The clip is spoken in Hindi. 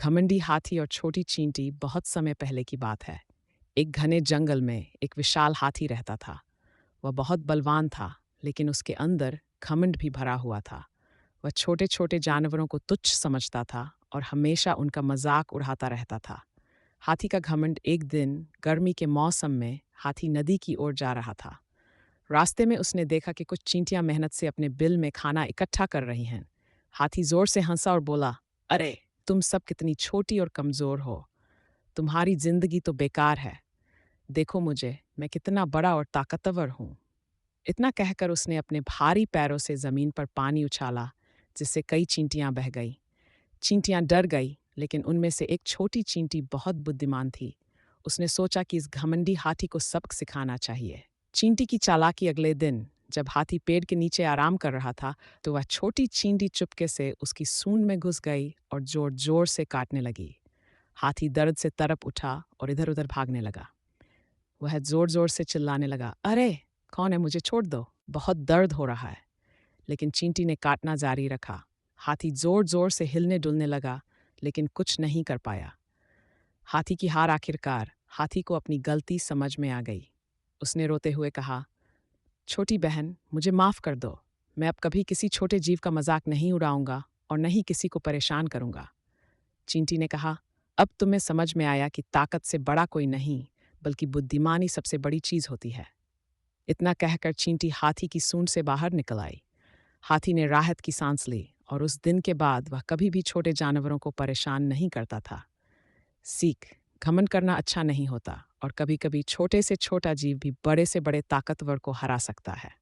घमंडी हाथी और छोटी चींटी बहुत समय पहले की बात है। एक घने जंगल में एक विशाल हाथी रहता था। वह बहुत बलवान था, लेकिन उसके अंदर घमंड भी भरा हुआ था। वह छोटे छोटे जानवरों को तुच्छ समझता था और हमेशा उनका मजाक उड़ाता रहता था। हाथी का घमंड एक दिन गर्मी के मौसम में हाथी नदी की ओर जा रहा था। रास्ते में उसने देखा कि कुछ चींटियां मेहनत से अपने बिल में खाना इकट्ठा कर रही हैं। हाथी जोर से हंसा और बोला, अरे, तुम सब कितनी छोटी और कमजोर हो। तुम्हारी जिंदगी तो बेकार है। देखो मुझे, मैं कितना बड़ा और ताकतवर हूँ। इतना कहकर उसने अपने भारी पैरों से जमीन पर पानी उछाला, जिससे कई चींटियां बह गई। चींटियां डर गई, लेकिन उनमें से एक छोटी चींटी बहुत बुद्धिमान थी। उसने सोचा कि इस घमंडी हाथी को सबक सिखाना चाहिए। चींटी की चालाकी। अगले दिन जब हाथी पेड़ के नीचे आराम कर रहा था, तो वह छोटी चींटी चुपके से उसकी सूंड में घुस गई और जोर जोर से काटने लगी। हाथी दर्द से तड़प उठा और इधर उधर भागने लगा। वह जोर जोर से चिल्लाने लगा, अरे, कौन है, मुझे छोड़ दो, बहुत दर्द हो रहा है। लेकिन चींटी ने काटना जारी रखा। हाथी जोर जोर से हिलने डुलने लगा, लेकिन कुछ नहीं कर पाया। हाथी की हार। आखिरकार हाथी को अपनी गलती समझ में आ गई। उसने रोते हुए कहा, छोटी बहन, मुझे माफ कर दो। मैं अब कभी किसी छोटे जीव का मजाक नहीं उड़ाऊंगा और न ही किसी को परेशान करूंगा। चींटी ने कहा, अब तुम्हें समझ में आया कि ताकत से बड़ा कोई नहीं, बल्कि बुद्धिमानी सबसे बड़ी चीज होती है। इतना कहकर चींटी हाथी की सूंड से बाहर निकल आई। हाथी ने राहत की सांस ली और उस दिन के बाद वह कभी भी छोटे जानवरों को परेशान नहीं करता था। सीख, घमंड करना अच्छा नहीं होता और कभी कभी छोटे से छोटा जीव भी बड़े से बड़े ताकतवर को हरा सकता है।